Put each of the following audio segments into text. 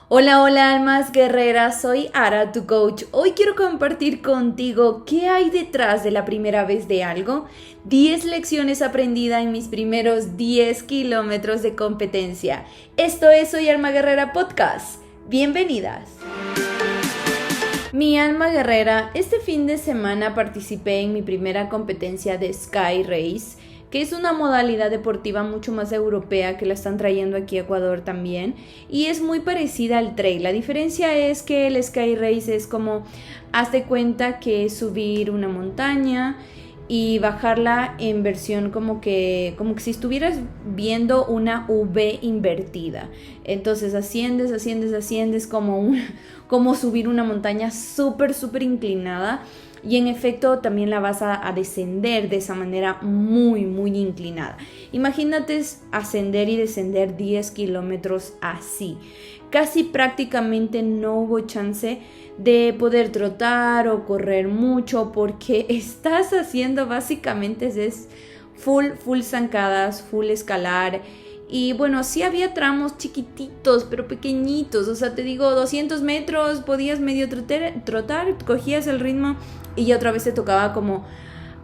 Hola, hola almas guerreras, soy Ara, tu coach. Hoy quiero compartir contigo qué hay detrás de la primera vez de algo, 10 lecciones aprendidas en mis primeros 10 kilómetros de competencia. Esto es Soy Alma Guerrera Podcast. Bienvenidas. Mi alma guerrera, este fin de semana participé en mi primera competencia de Sky Race, que es una modalidad deportiva mucho más europea que la están trayendo aquí a Ecuador también, y es muy parecida al trail. La diferencia es que el Sky Race es como, haz de cuenta que es subir una montaña y bajarla en versión como que si estuvieras viendo una V invertida. Entonces asciendes como subir una montaña súper inclinada. Y en efecto también la vas a descender de esa manera muy inclinada. Imagínate ascender y descender 10 kilómetros así. Casi prácticamente no hubo chance de poder trotar o correr mucho porque estás haciendo básicamente es full zancadas, full escalar. Y bueno, sí había tramos chiquititos, pero pequeñitos. O sea, te digo, 200 metros, podías medio trotar, cogías el ritmo y ya otra vez te tocaba como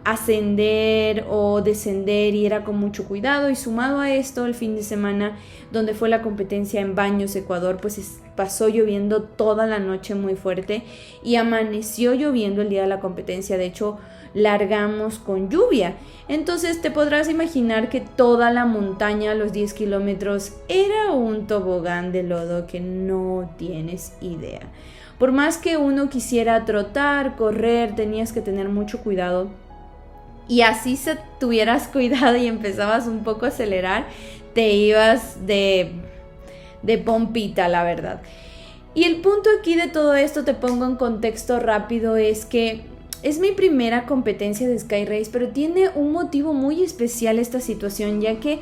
ascender o descender y era con mucho cuidado. Y sumado a esto, el fin de semana donde fue la competencia en Baños, Ecuador, pues pasó lloviendo toda la noche muy fuerte y amaneció lloviendo el día de la competencia. De hecho, largamos con lluvia. Entonces te podrás imaginar que toda la montaña, los 10 kilómetros, era un tobogán de lodo que no tienes idea. Por más que uno quisiera trotar, correr, tenías que tener mucho cuidado. Y así si tuvieras cuidado y empezabas un poco a acelerar, te ibas de pompita, la verdad. Y el punto aquí de todo esto, te pongo en contexto rápido, es que es mi primera competencia de Sky Race, pero tiene un motivo muy especial esta situación, ya que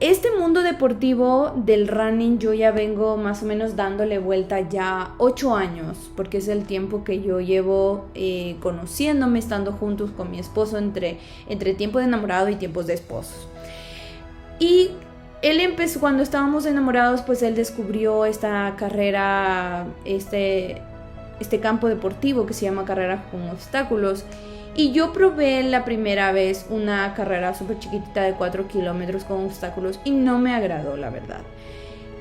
este mundo deportivo del running yo ya vengo más o menos dándole vuelta ya 8 años, porque es el tiempo que yo llevo conociéndome, estando juntos con mi esposo entre tiempo de enamorado y tiempos de esposos. Y él empezó, cuando estábamos enamorados, pues él descubrió esta carrera, este campo deportivo que se llama carrera con obstáculos. Y yo probé la primera vez una carrera súper chiquitita de 4 kilómetros con obstáculos y no me agradó, la verdad.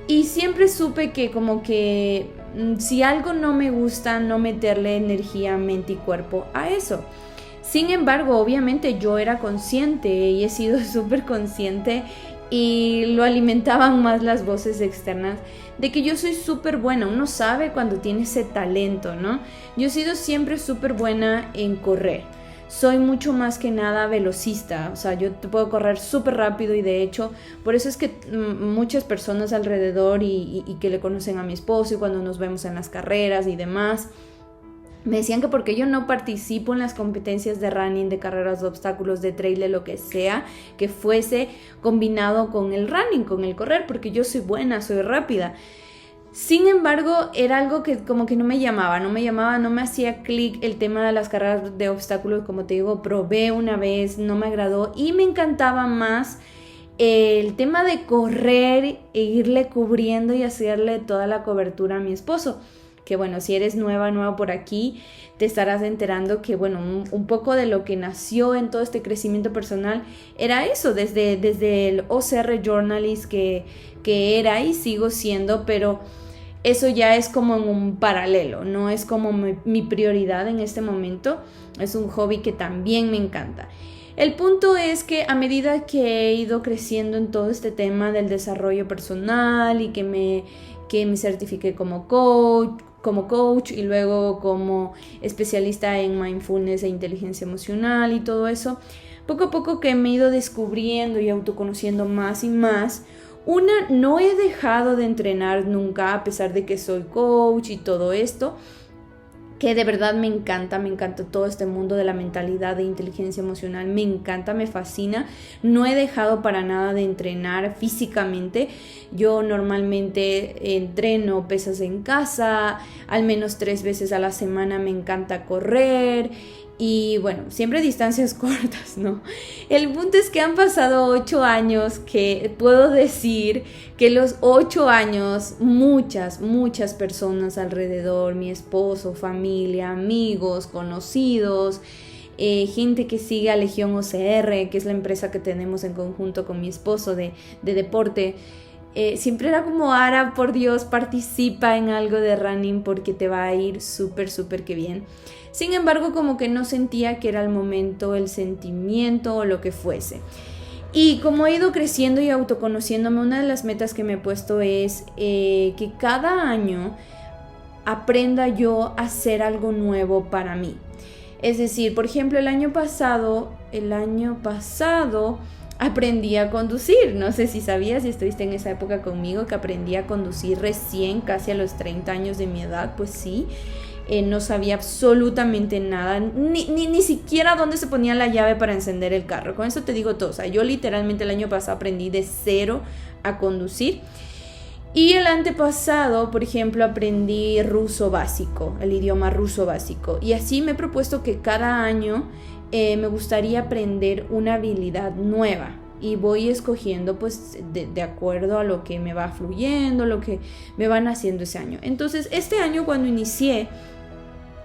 Y siempre supe que como que si algo no me gusta, no meterle energía, mente y cuerpo a eso. Sin embargo, obviamente yo era consciente y he sido súper consciente y lo alimentaban más las voces externas de que yo soy súper buena. Uno sabe cuando tiene ese talento, ¿no? Yo he sido siempre súper buena en correr. Soy mucho más que nada velocista, o sea, yo te puedo correr súper rápido y de hecho, por eso es que muchas personas alrededor y que le conocen a mi esposo y cuando nos vemos en las carreras y demás, me decían que porque yo no participo en las competencias de running, de carreras de obstáculos, de trail, de lo que sea, que fuese combinado con el running, con el correr, porque yo soy buena, soy rápida. Sin embargo, era algo que como que no me llamaba, no me hacía clic el tema de las carreras de obstáculos. Como te digo, probé una vez, no me agradó y me encantaba más el tema de correr e irle cubriendo y hacerle toda la cobertura a mi esposo. Que bueno, si eres nuevo por aquí, te estarás enterando que bueno, un poco de lo que nació en todo este crecimiento personal era eso, desde el OCR Journalist que era y sigo siendo, pero eso ya es como en un paralelo, no es como mi prioridad en este momento, es un hobby que también me encanta. El punto es que a medida que he ido creciendo en todo este tema del desarrollo personal y que me certifiqué como coach y luego como especialista en mindfulness e inteligencia emocional y todo eso, poco a poco que me he ido descubriendo y autoconociendo más y más. No he dejado de entrenar nunca, a pesar de que soy coach y todo esto, que de verdad me encanta todo este mundo de la mentalidad, de inteligencia emocional, me encanta, me fascina. No he dejado para nada de entrenar físicamente. Yo normalmente entreno pesas en casa, al menos 3 veces a la semana me encanta correr Y bueno, siempre distancias cortas, ¿no? El punto es que han pasado 8 años, que puedo decir que los 8 años, muchas personas alrededor, mi esposo, familia, amigos, conocidos, gente que sigue a Legión OCR, que es la empresa que tenemos en conjunto con mi esposo de deporte, siempre era como, Ara, por Dios, participa en algo de running porque te va a ir súper que bien. Sin embargo, como que no sentía que era el momento, el sentimiento o lo que fuese. Y como he ido creciendo y autoconociéndome, una de las metas que me he puesto es que cada año aprenda yo a hacer algo nuevo para mí. Es decir, por ejemplo, el año pasado aprendí a conducir. No sé si sabías, si estuviste en esa época conmigo, que aprendí a conducir recién, casi a los 30 años de mi edad. Pues sí. No sabía absolutamente nada, ni siquiera dónde se ponía la llave para encender el carro. Con eso te digo todo. O sea, yo literalmente el año pasado aprendí de cero a conducir. Y el antepasado, por ejemplo, aprendí ruso básico, el idioma ruso básico. Y así me he propuesto que cada año me gustaría aprender una habilidad nueva. Y voy escogiendo pues de acuerdo a lo que me va fluyendo, lo que me van haciendo ese año. Entonces, este año cuando inicié,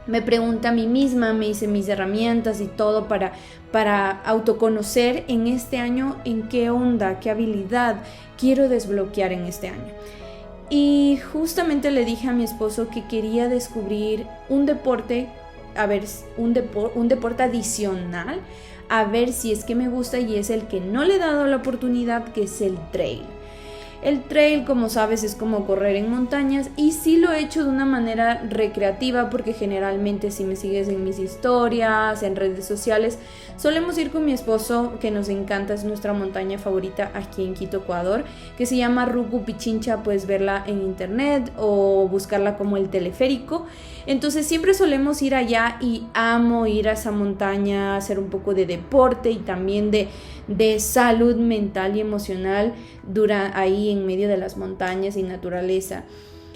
me pregunté a mí misma, me hice mis herramientas y todo para autoconocer en este año en qué onda, qué habilidad quiero desbloquear en este año. Y justamente le dije a mi esposo que quería descubrir un deporte, un deporte adicional, a ver si es que me gusta, y es el que no le he dado la oportunidad, que es el trail. El trail, como sabes, es como correr en montañas, y sí lo he hecho de una manera recreativa, porque generalmente, si me sigues en mis historias, en redes sociales, solemos ir con mi esposo, que nos encanta, es nuestra montaña favorita aquí en Quito, Ecuador, que se llama Rucu Pichincha. Puedes verla en internet o buscarla como el teleférico. Entonces siempre solemos ir allá, y amo ir a esa montaña, hacer un poco de deporte y también de salud mental y emocional ahí en medio de las montañas y naturaleza.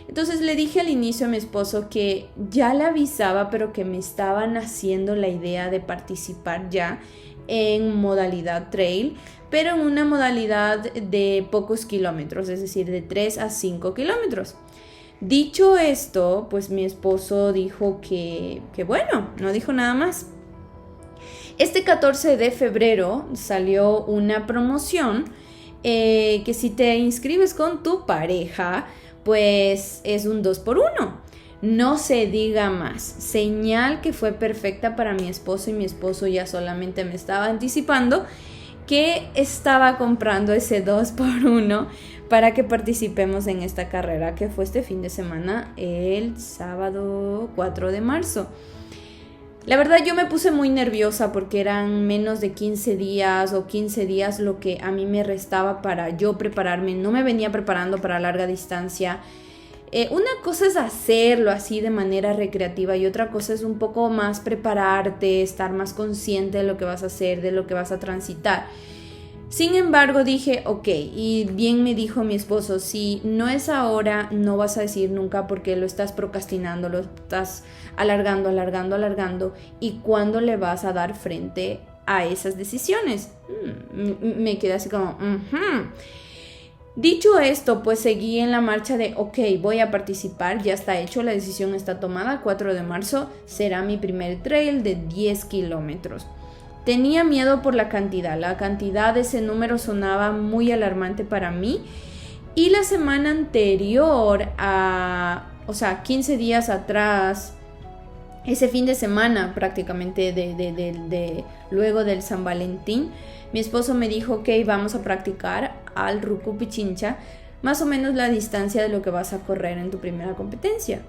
Entonces le dije al inicio a mi esposo que ya le avisaba, pero que me estaba naciendo la idea de participar ya en modalidad trail, pero en una modalidad de pocos kilómetros, es decir, de 3 a 5 kilómetros. Dicho esto, pues mi esposo dijo que bueno, no dijo nada más. Este 14 de febrero salió una promoción que si te inscribes con tu pareja, pues es un 2x1. No se diga más. Señal que fue perfecta para mi esposo, y mi esposo ya solamente me estaba anticipando que estaba comprando ese 2x1 para que participemos en esta carrera, que fue este fin de semana, el sábado 4 de marzo. La verdad, yo me puse muy nerviosa porque eran menos de 15 días o 15 días lo que a mí me restaba para yo prepararme. No me venía preparando para larga distancia. Una cosa es hacerlo así de manera recreativa, y otra cosa es un poco más prepararte, estar más consciente de lo que vas a hacer, de lo que vas a transitar. Sin embargo, dije, ok, y bien me dijo mi esposo, si no es ahora, no vas a decir nunca, porque lo estás procrastinando, lo estás alargando, y ¿cuándo le vas a dar frente a esas decisiones? Me quedé así como, Dicho esto, pues seguí en la marcha de, ok, voy a participar, ya está hecho, la decisión está tomada, 4 de marzo será mi primer trail de 10 kilómetros. Tenía miedo por la cantidad de ese número sonaba muy alarmante para mí, y la semana anterior, 15 días atrás, ese fin de semana prácticamente luego del San Valentín, mi esposo me dijo, ok, vamos a practicar al Rucu Pichincha, más o menos la distancia de lo que vas a correr en tu primera competencia.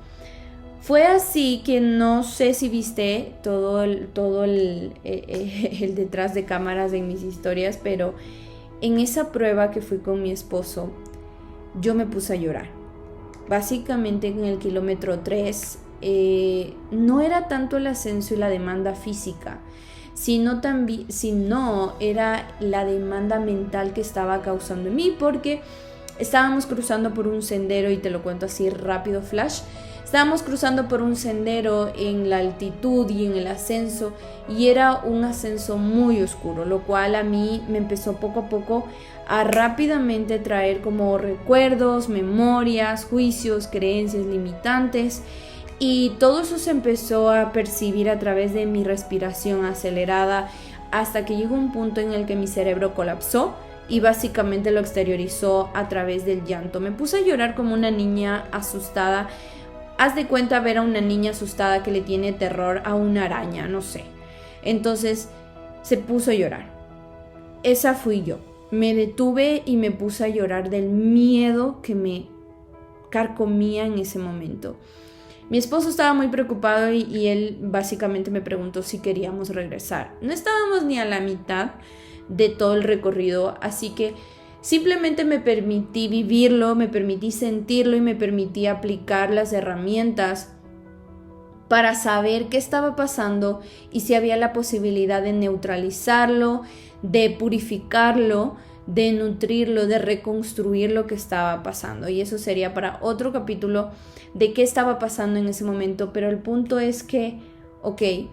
Fue así que no sé si viste todo el detrás de cámaras de mis historias, pero en esa prueba que fui con mi esposo, yo me puse a llorar. Básicamente en el kilómetro 3, no era tanto el ascenso y la demanda física, sino era la demanda mental que estaba causando en mí, porque Estábamos cruzando por un sendero, y te lo cuento así rápido, flash. Estábamos cruzando por un sendero en la altitud y en el ascenso, y era un ascenso muy oscuro, lo cual a mí me empezó poco a poco a rápidamente traer como recuerdos, memorias, juicios, creencias limitantes, y todo eso se empezó a percibir a través de mi respiración acelerada, hasta que llegó un punto en el que mi cerebro colapsó y básicamente lo exteriorizó a través del llanto. Me puse a llorar como una niña asustada. Haz de cuenta ver a una niña asustada que le tiene terror a una araña, no sé. Entonces se puso a llorar. Esa fui yo. Me detuve y me puse a llorar del miedo que me carcomía en ese momento. Mi esposo estaba muy preocupado y él básicamente me preguntó si queríamos regresar. No estábamos ni a la mitad de todo el recorrido, así que simplemente me permití vivirlo, me permití sentirlo y me permití aplicar las herramientas para saber qué estaba pasando y si había la posibilidad de neutralizarlo, de purificarlo, de nutrirlo, de reconstruir lo que estaba pasando. Y eso sería para otro capítulo de qué estaba pasando en ese momento. Pero el punto es que,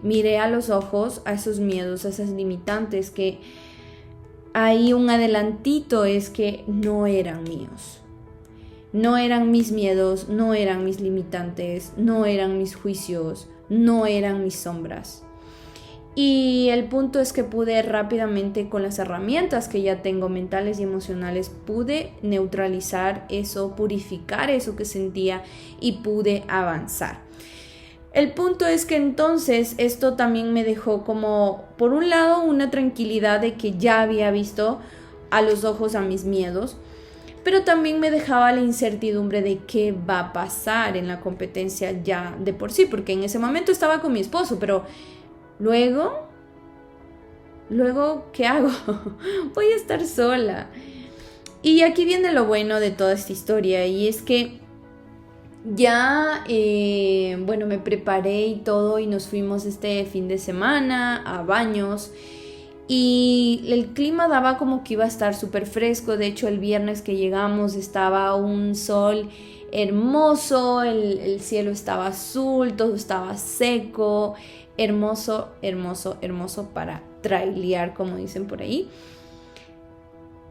miré a los ojos a esos miedos, a esas limitantes, que ahí un adelantito es que no eran míos. No eran mis miedos, no eran mis limitantes, no eran mis juicios, no eran mis sombras. Y el punto es que pude rápidamente, con las herramientas que ya tengo mentales y emocionales, pude neutralizar eso, purificar eso que sentía y pude avanzar. El punto es que entonces esto también me dejó como, por un lado, una tranquilidad de que ya había visto a los ojos a mis miedos, pero también me dejaba la incertidumbre de qué va a pasar en la competencia ya de por sí, porque en ese momento estaba con mi esposo, pero luego, ¿qué hago? Voy a estar sola. Y aquí viene lo bueno de toda esta historia, y es que ya, me preparé y todo, y nos fuimos este fin de semana a Baños, y el clima daba como que iba a estar súper fresco. De hecho, el viernes que llegamos estaba un sol hermoso, el cielo estaba azul, todo estaba seco, hermoso, hermoso, hermoso para trailear, como dicen por ahí.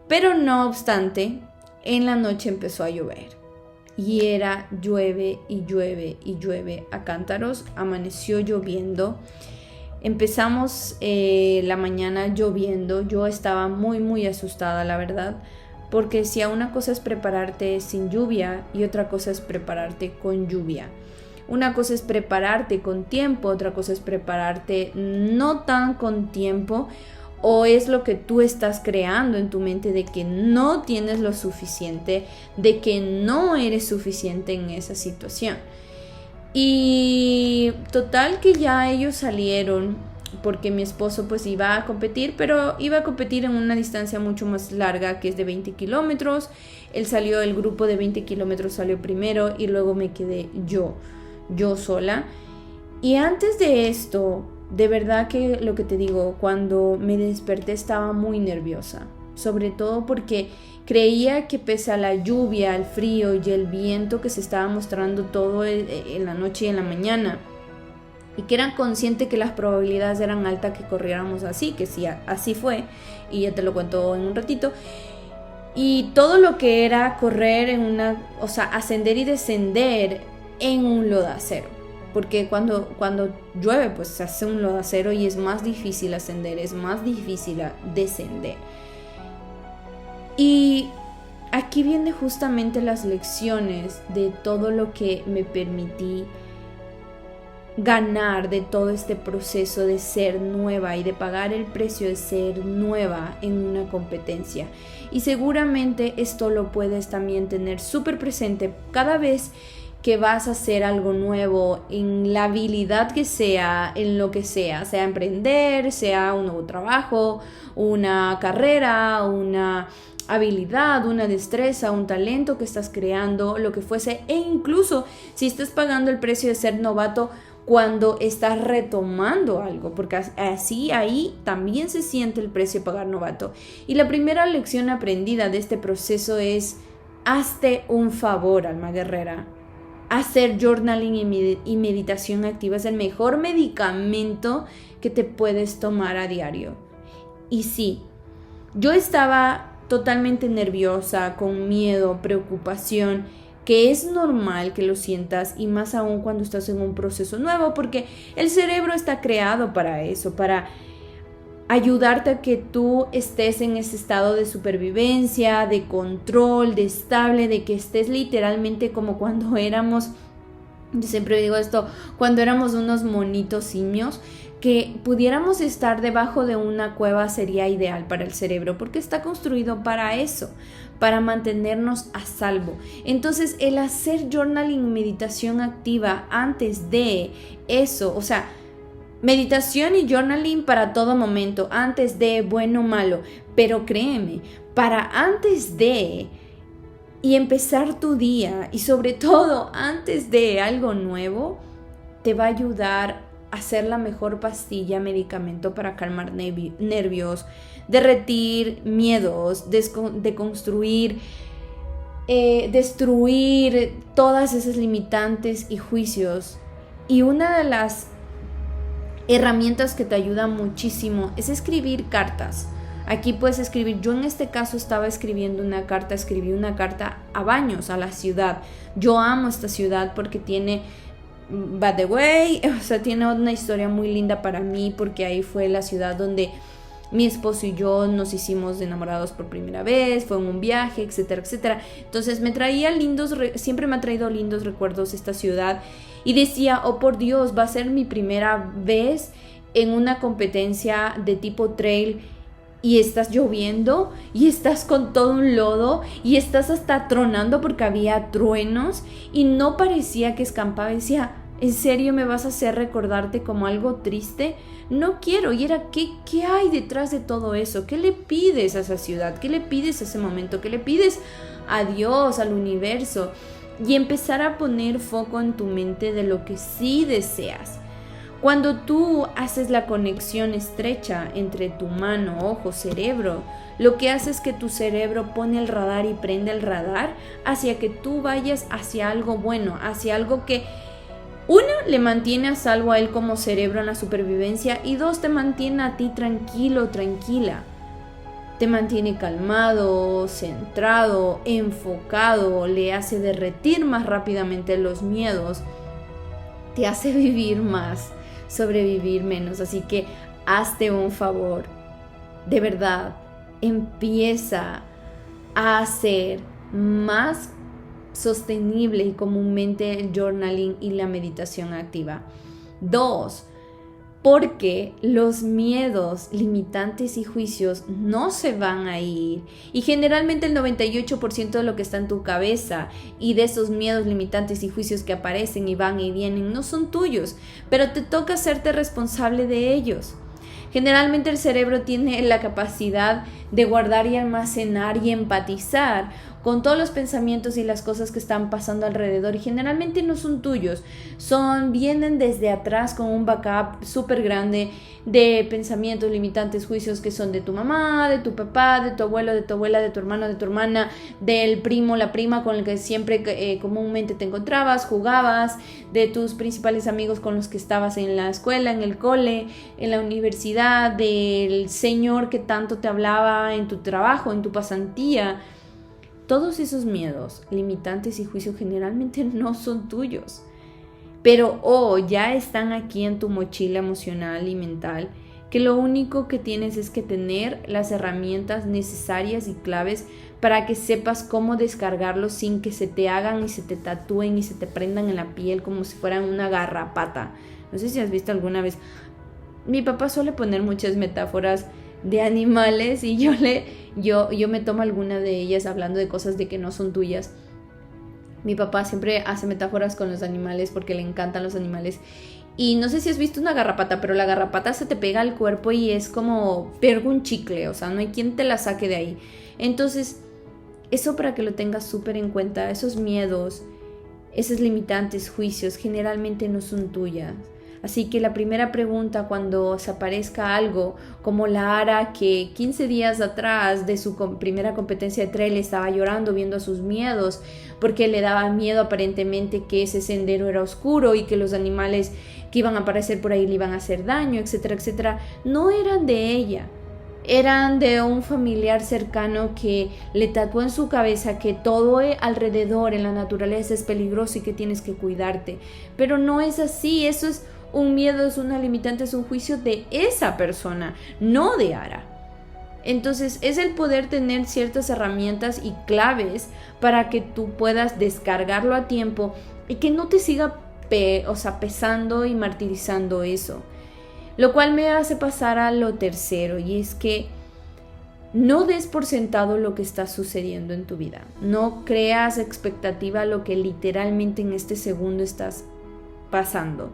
Pero no obstante, en la noche empezó a llover. Y era llueve y llueve y llueve a cántaros. Amaneció lloviendo. Empezamos la mañana lloviendo. Yo estaba muy, muy asustada, la verdad. Porque si una cosa es prepararte sin lluvia y otra cosa es prepararte con lluvia. Una cosa es prepararte con tiempo, otra cosa es prepararte no tan con tiempo, o es lo que tú estás creando en tu mente de que no tienes lo suficiente, de que no eres suficiente en esa situación. Y total que ya ellos salieron, porque mi esposo pues iba a competir, pero iba a competir en una distancia mucho más larga, que es de 20 kilómetros. Él salió, el grupo de 20 kilómetros salió primero, y luego me quedé yo sola. Y antes de esto, de verdad que lo que te digo, cuando me desperté estaba muy nerviosa, sobre todo porque creía que pese a la lluvia, el frío y el viento que se estaba mostrando todo en la noche y en la mañana, y que era consciente que las probabilidades eran altas que corriéramos así, que sí, así fue, y ya te lo cuento en un ratito. Y todo lo que era correr ascender y descender en un lodacero, porque cuando llueve pues se hace un lodacero y es más difícil ascender, es más difícil descender. Y aquí vienen justamente las lecciones de todo lo que me permití ganar de todo este proceso de ser nueva y de pagar el precio de ser nueva en una competencia. Y seguramente esto lo puedes también tener súper presente cada vez que vas a hacer algo nuevo, en la habilidad que sea, en lo que sea emprender, sea un nuevo trabajo, una carrera, una habilidad, una destreza, un talento que estás creando, lo que fuese, e incluso si estás pagando el precio de ser novato cuando estás retomando algo, porque así ahí también se siente el precio de pagar novato. Y la primera lección aprendida de este proceso es: hazte un favor, alma guerrera. Hacer journaling y meditación activa es el mejor medicamento que te puedes tomar a diario. Y sí, yo estaba totalmente nerviosa, con miedo, preocupación, que es normal que lo sientas, y más aún cuando estás en un proceso nuevo, porque el cerebro está creado para eso, para ayudarte a que tú estés en ese estado de supervivencia, de control, de estable, de que estés literalmente como cuando éramos, yo siempre digo esto, cuando éramos unos monitos simios, que pudiéramos estar debajo de una cueva sería ideal para el cerebro, porque está construido para eso, para mantenernos a salvo. Entonces, el hacer journaling, meditación activa antes de eso, o sea, meditación y journaling para todo momento, antes de, bueno o malo, pero créeme, para antes de y empezar tu día, y sobre todo antes de algo nuevo, te va a ayudar a ser la mejor pastilla, medicamento para calmar nervios, derretir miedos, deconstruir, destruir todas esas limitantes y juicios. Y una de las herramientas que te ayuda muchísimo es escribir cartas. Aquí puedes escribir, yo en este caso estaba escribiendo una carta, escribí una carta a Baños, a la ciudad. Yo amo esta ciudad porque tiene, by the way, o sea, tiene una historia muy linda para mí, porque ahí fue la ciudad donde mi esposo y yo nos hicimos enamorados por primera vez, fue en un viaje, etcétera, etcétera. Entonces siempre me ha traído lindos recuerdos esta ciudad, y decía, oh por Dios, va a ser mi primera vez en una competencia de tipo trail, y estás lloviendo, y estás con todo un lodo, y estás hasta tronando porque había truenos, y no parecía que escampaba. Decía, ¿en serio me vas a hacer recordarte como algo triste? No quiero. Y era, ¿qué hay detrás de todo eso? ¿Qué le pides a esa ciudad? ¿Qué le pides a ese momento? ¿Qué le pides a Dios, al universo? Y empezar a poner foco en tu mente de lo que sí deseas. Cuando tú haces la conexión estrecha entre tu mano, ojo, cerebro, lo que hace es que tu cerebro pone el radar y prende el radar hacia que tú vayas hacia algo bueno, hacia algo que, una, le mantiene a salvo a él como cerebro en la supervivencia, y dos, te mantiene a ti tranquilo, tranquila. Te mantiene calmado, centrado, enfocado, le hace derretir más rápidamente los miedos, te hace vivir más, sobrevivir menos. Así que hazte un favor, de verdad, empieza a hacer más sostenible y comúnmente el journaling y la meditación activa. 2, porque los miedos limitantes y juicios no se van a ir, y generalmente el 98% de lo que está en tu cabeza y de esos miedos limitantes y juicios que aparecen y van y vienen no son tuyos, pero te toca hacerte responsable de ellos. Generalmente el cerebro tiene la capacidad de guardar y almacenar y empatizar con todos los pensamientos y las cosas que están pasando alrededor, y generalmente no son tuyos, vienen desde atrás con un backup súper grande de pensamientos limitantes, juicios que son de tu mamá, de tu papá, de tu abuelo, de tu abuela, de tu hermano, de tu hermana, del primo, la prima con el que siempre comúnmente te encontrabas, jugabas, de tus principales amigos con los que estabas en la escuela, en el cole, en la universidad, del señor que tanto te hablaba en tu trabajo, en tu pasantía. Todos esos miedos limitantes y juicios generalmente no son tuyos, pero ya están aquí en tu mochila emocional y mental, que lo único que tienes es que tener las herramientas necesarias y claves para que sepas cómo descargarlos sin que se te hagan y se te tatúen y se te prendan en la piel como si fueran una garrapata. No sé si has visto alguna vez. Mi papá suele poner muchas metáforas de animales, y yo me tomo alguna de ellas hablando de cosas de que no son tuyas. Mi papá siempre hace metáforas con los animales porque le encantan los animales. Y no sé si has visto una garrapata, pero la garrapata se te pega al cuerpo y es como pegar un chicle, o sea, no hay quien te la saque de ahí. Entonces, eso para que lo tengas súper en cuenta, esos miedos, esos limitantes, juicios, generalmente no son tuyas. Así que la primera pregunta cuando se aparezca algo como la Ara que 15 días atrás de su primera competencia de trail estaba llorando viendo sus miedos porque le daba miedo aparentemente que ese sendero era oscuro y que los animales que iban a aparecer por ahí le iban a hacer daño, etcétera, etcétera, no eran de ella. Eran de un familiar cercano que le tatuó en su cabeza que todo alrededor en la naturaleza es peligroso y que tienes que cuidarte. Pero no es así, eso es un miedo, es una limitante, es un juicio de esa persona, no de Ara. Entonces es el poder tener ciertas herramientas y claves para que tú puedas descargarlo a tiempo y que no te siga pesando y martirizando eso. Lo cual me hace pasar a lo tercero, y es que no des por sentado lo que está sucediendo en tu vida. No creas expectativa a lo que literalmente en este segundo estás pasando.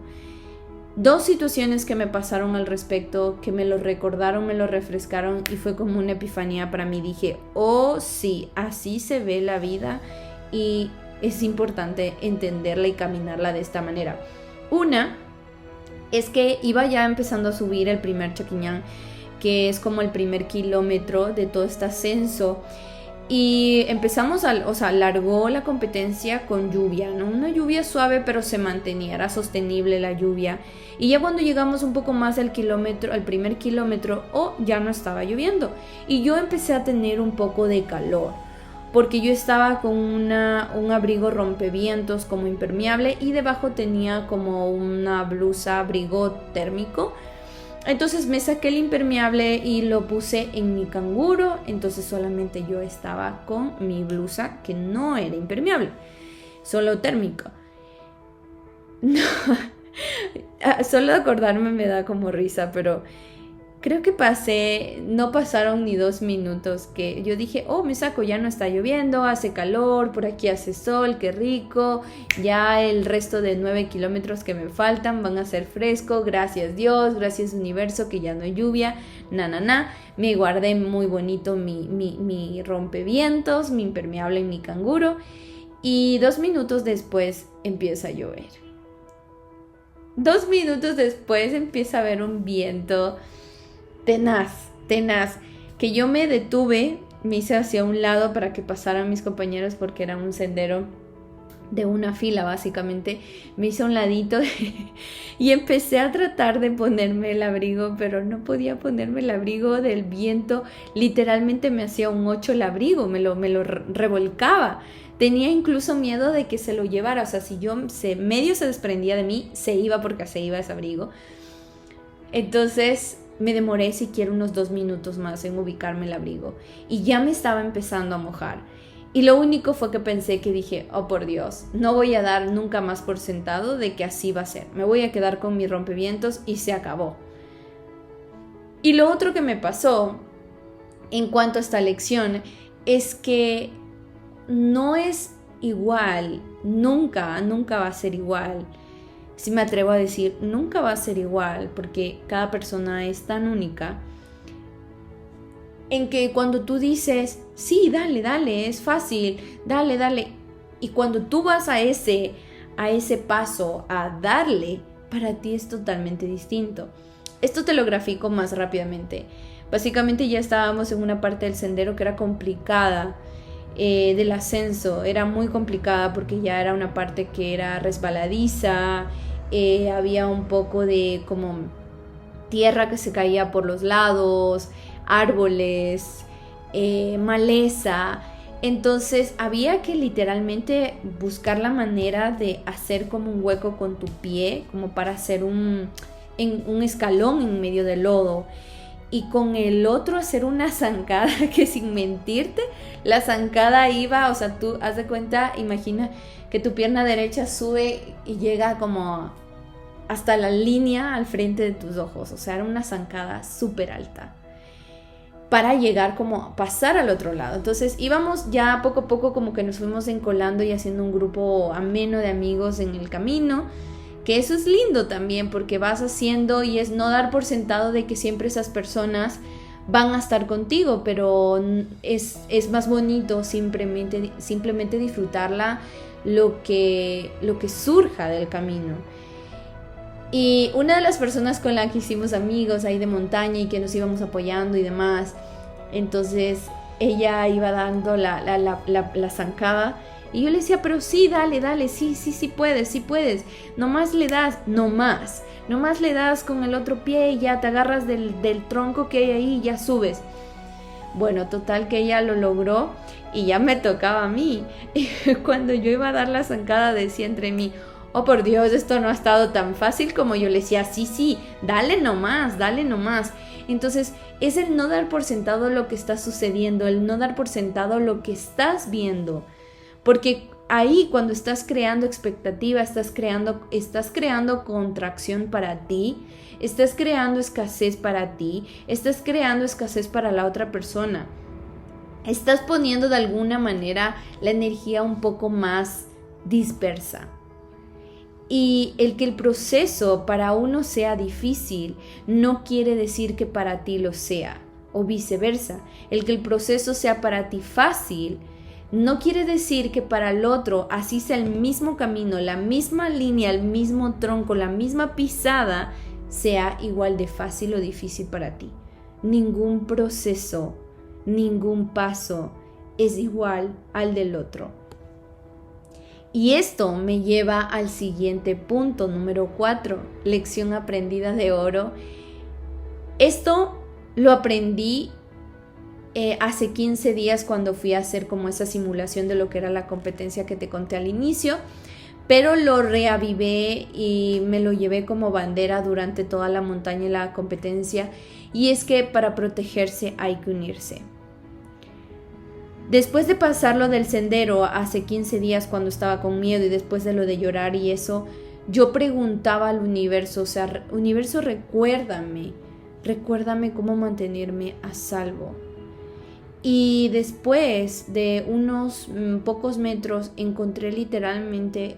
2 situaciones que me pasaron al respecto, que me lo recordaron, me lo refrescaron y fue como una epifanía para mí. Dije, oh sí, así se ve la vida y es importante entenderla y caminarla de esta manera. Una es que iba ya empezando a subir el primer Chaquiñán, que es como el primer kilómetro de todo este ascenso. Y empezamos, largó la competencia con lluvia, ¿no? Una lluvia suave, pero se mantenía, era sostenible la lluvia. Y ya cuando llegamos un poco más al primer kilómetro, ya no estaba lloviendo. Y yo empecé a tener un poco de calor, porque yo estaba con un abrigo rompevientos como impermeable y debajo tenía como una blusa abrigo térmico. Entonces me saqué el impermeable y lo puse en mi canguro, entonces solamente yo estaba con mi blusa que no era impermeable, solo térmico. No, solo acordarme me da como risa, pero creo que no pasaron ni 2 minutos que yo dije, me saco, ya no está lloviendo, hace calor, por aquí hace sol, qué rico, ya el resto de 9 kilómetros que me faltan van a ser fresco, gracias Dios, gracias universo que ya no hay lluvia, me guardé muy bonito mi rompevientos, mi impermeable y mi canguro y 2 minutos después empieza a llover. 2 minutos después empieza a haber un viento tenaz, que yo me detuve, me hice hacia un lado para que pasaran mis compañeros porque era un sendero de una fila básicamente, me hice a un ladito y empecé a tratar de ponerme el abrigo, pero no podía ponerme el abrigo del viento, literalmente me hacía un 8 el abrigo, me lo revolcaba. Tenía incluso miedo de que se lo llevara, o sea, si medio se desprendía de mí, se iba porque se iba ese abrigo. Entonces me demoré siquiera unos 2 minutos más en ubicarme el abrigo y ya me estaba empezando a mojar. Y lo único fue que pensé que dije, por Dios, no voy a dar nunca más por sentado de que así va a ser. Me voy a quedar con mi rompevientos y se acabó. Y lo otro que me pasó en cuanto a esta lección es que no es igual, nunca va a ser igual. Si me atrevo a decir, nunca va a ser igual porque cada persona es tan única. En que cuando tú dices, sí, dale, es fácil, dale. Y cuando tú vas a ese paso, a darle, para ti es totalmente distinto. Esto te lo grafico más rápidamente. Básicamente ya estábamos en una parte del sendero que era complicada, del ascenso. Era muy complicada porque ya era una parte que era resbaladiza, había un poco de como tierra que se caía por los lados, árboles, maleza. Entonces había que literalmente buscar la manera de hacer como un hueco con tu pie, como para hacer un escalón en medio del lodo. Y con el otro hacer una zancada que sin mentirte, la zancada iba, o sea, tú haz de cuenta, imagina que tu pierna derecha sube y llega como hasta la línea al frente de tus ojos. O sea, era una zancada súper alta para llegar como pasar al otro lado. Entonces íbamos ya poco a poco como que nos fuimos encolando y haciendo un grupo ameno de amigos en el camino, que eso es lindo también porque vas haciendo y es no dar por sentado de que siempre esas personas van a estar contigo, pero es más bonito simplemente disfrutarla lo que surja del camino. Y una de las personas con la que hicimos amigos ahí de montaña y que nos íbamos apoyando y demás, entonces ella iba dando la zancada y yo le decía, pero sí, dale, sí puedes, nomás le das, nomás le das con el otro pie y ya te agarras del tronco que hay ahí y ya subes. Bueno, total que ella lo logró y ya me tocaba a mí. Y cuando yo iba a dar la zancada decía entre mí, oh por Dios, esto no ha estado tan fácil como yo le decía, sí, dale nomás. Entonces es el no dar por sentado lo que está sucediendo, el no dar por sentado lo que estás viendo. Porque ahí cuando estás creando expectativa, estás creando contracción para ti, estás creando escasez para ti, estás creando escasez para la otra persona. Estás poniendo de alguna manera la energía un poco más dispersa. Y el que el proceso para uno sea difícil no quiere decir que para ti lo sea, o viceversa. El que el proceso sea para ti fácil no quiere decir que para el otro, así sea el mismo camino, la misma línea, el mismo tronco, la misma pisada, sea igual de fácil o difícil para ti. Ningún proceso, ningún paso es igual al del otro. Y esto me lleva al siguiente punto, número 4, lección aprendida de oro. Esto lo aprendí hace 15 días cuando fui a hacer como esa simulación de lo que era la competencia que te conté al inicio, pero lo reavivé y me lo llevé como bandera durante toda la montaña y la competencia, y es que para protegerse hay que unirse. Después de pasarlo del sendero hace 15 días cuando estaba con miedo y después de lo de llorar y eso, yo preguntaba al universo, o sea, universo, recuérdame cómo mantenerme a salvo. Y después de unos pocos metros encontré literalmente,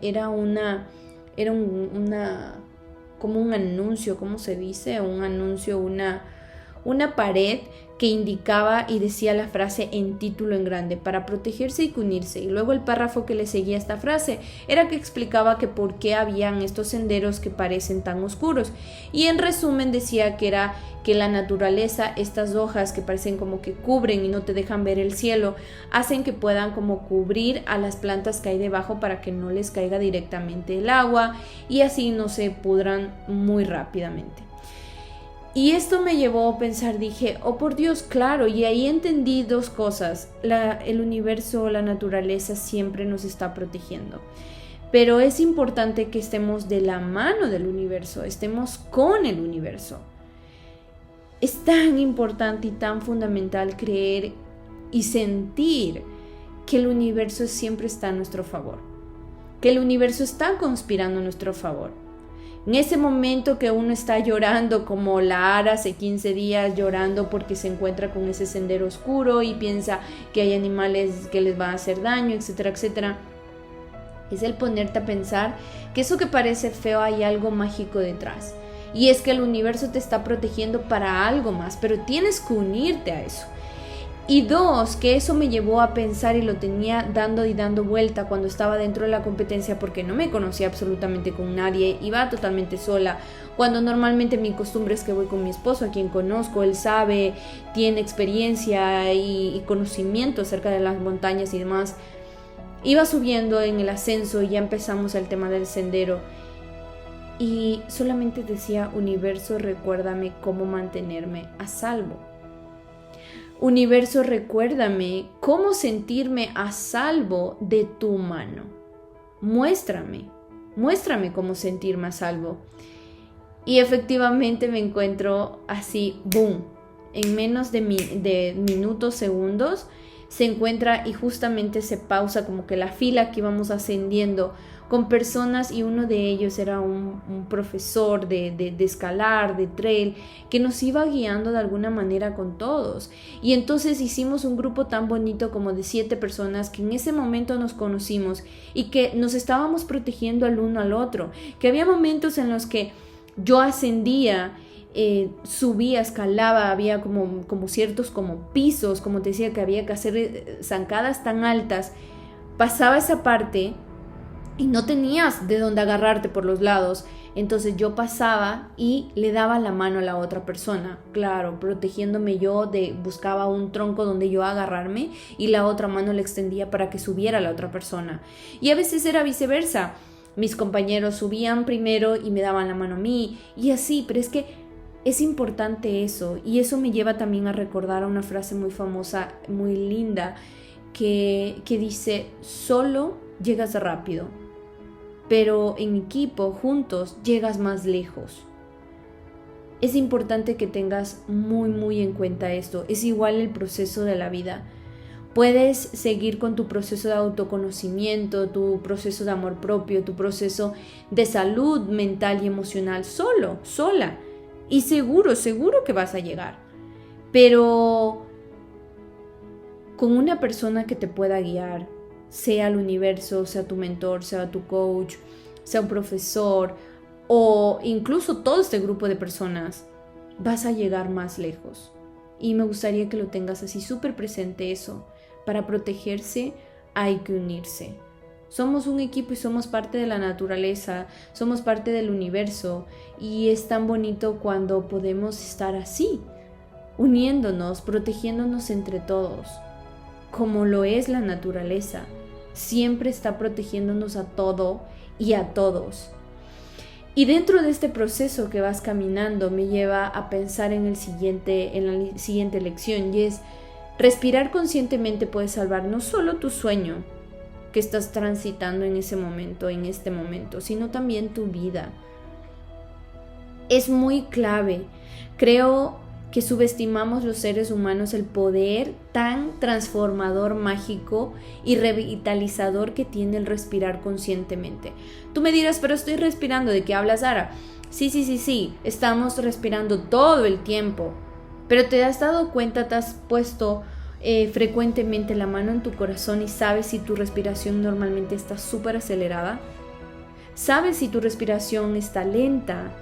como un anuncio, ¿cómo se dice? Un anuncio, una pared que indicaba y decía la frase en título en grande, para protegerse y unirse. Y luego el párrafo que le seguía a esta frase era que explicaba que por qué habían estos senderos que parecen tan oscuros. Y en resumen decía que era que la naturaleza, estas hojas que parecen como que cubren y no te dejan ver el cielo, hacen que puedan como cubrir a las plantas que hay debajo para que no les caiga directamente el agua y así no se pudran muy rápidamente. Y esto me llevó a pensar, dije, oh por Dios, claro, y ahí entendí dos cosas. El universo, la naturaleza siempre nos está protegiendo. Pero es importante que estemos de la mano del universo, estemos con el universo. Es tan importante y tan fundamental creer y sentir que el universo siempre está a nuestro favor, que el universo está conspirando a nuestro favor. En ese momento que uno está llorando como la Ara hace 15 días, llorando porque se encuentra con ese sendero oscuro y piensa que hay animales que les van a hacer daño, etcétera, etcétera, es el ponerte a pensar que eso que parece feo hay algo mágico detrás. Y es que el universo te está protegiendo para algo más, pero tienes que unirte a eso. Y dos, que eso me llevó a pensar y lo tenía dando vuelta cuando estaba dentro de la competencia porque no me conocía absolutamente con nadie, iba totalmente sola, cuando normalmente mi costumbre es que voy con mi esposo, a quien conozco, él sabe, tiene experiencia y conocimiento acerca de las montañas y demás. Iba subiendo en el ascenso y ya empezamos el tema del sendero y solamente decía, universo, recuérdame cómo mantenerme a salvo. Universo, recuérdame cómo sentirme a salvo de tu mano. Muéstrame cómo sentirme a salvo. Y efectivamente me encuentro así, boom, en menos de minutos, segundos, se encuentra y justamente se pausa como que la fila que íbamos ascendiendo con personas y uno de ellos era un profesor de escalar, de trail, que nos iba guiando de alguna manera con todos. Y entonces hicimos un grupo tan bonito como de 7 personas que en ese momento nos conocimos y que nos estábamos protegiendo al uno al otro, que había momentos en los que yo ascendía, subía, escalaba, había como ciertos como pisos, como te decía, que había que hacer zancadas tan altas, pasaba esa parte y no tenías de dónde agarrarte por los lados. Entonces yo pasaba y le daba la mano a la otra persona, claro, protegiéndome yo, buscaba un tronco donde yo agarrarme y la otra mano le extendía para que subiera la otra persona. Y a veces era viceversa, mis compañeros subían primero y me daban la mano a mí y así, pero es que es importante eso, y eso me lleva también a recordar a una frase muy famosa, muy linda, que dice: solo llegas rápido, pero en equipo, juntos, llegas más lejos. Es importante que tengas muy en cuenta esto. Es igual el proceso de la vida. Puedes seguir con tu proceso de autoconocimiento, tu proceso de amor propio, tu proceso de salud mental y emocional solo, sola. Y seguro que vas a llegar. Pero con una persona que te pueda guiar, sea el universo, sea tu mentor, sea tu coach, sea un profesor o incluso todo este grupo de personas, vas a llegar más lejos. Y me gustaría que lo tengas así súper presente eso. Para protegerse hay que unirse. Somos un equipo y somos parte de la naturaleza, somos parte del universo, y es tan bonito cuando podemos estar así, uniéndonos, protegiéndonos entre todos, como lo es la naturaleza. Siempre está protegiéndonos a todo y a todos. Y dentro de este proceso que vas caminando me lleva a pensar en la siguiente lección, y es: respirar conscientemente puede salvar no solo tu sueño que estás transitando en ese momento, en este momento, sino también tu vida. Es muy clave. Creo que subestimamos los seres humanos el poder tan transformador, mágico y revitalizador que tiene el respirar conscientemente. Tú me dirás: pero estoy respirando, ¿de qué hablas, Sara? Sí, estamos respirando todo el tiempo. Pero ¿te has dado cuenta, te has puesto frecuentemente la mano en tu corazón y sabes si tu respiración normalmente está súper acelerada? ¿Sabes si tu respiración está lenta?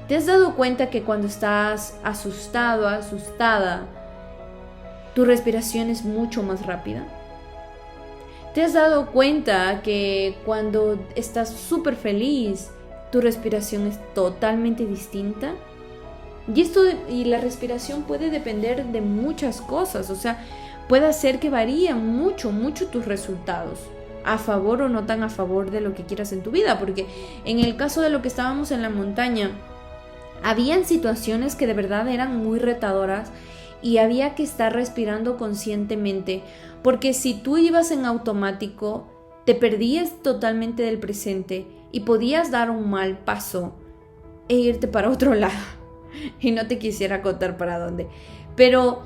¿Te has dado cuenta que cuando estás asustado, asustada, tu respiración es mucho más rápida? ¿Te has dado cuenta que cuando estás súper feliz, tu respiración es totalmente distinta? Y la respiración puede depender de muchas cosas, o sea, puede hacer que varíen mucho tus resultados, a favor o no tan a favor de lo que quieras en tu vida, porque en el caso de lo que estábamos en la montaña, habían situaciones que de verdad eran muy retadoras y había que estar respirando conscientemente, porque si tú ibas en automático, te perdías totalmente del presente y podías dar un mal paso e irte para otro lado. Y no te quisiera contar para dónde. Pero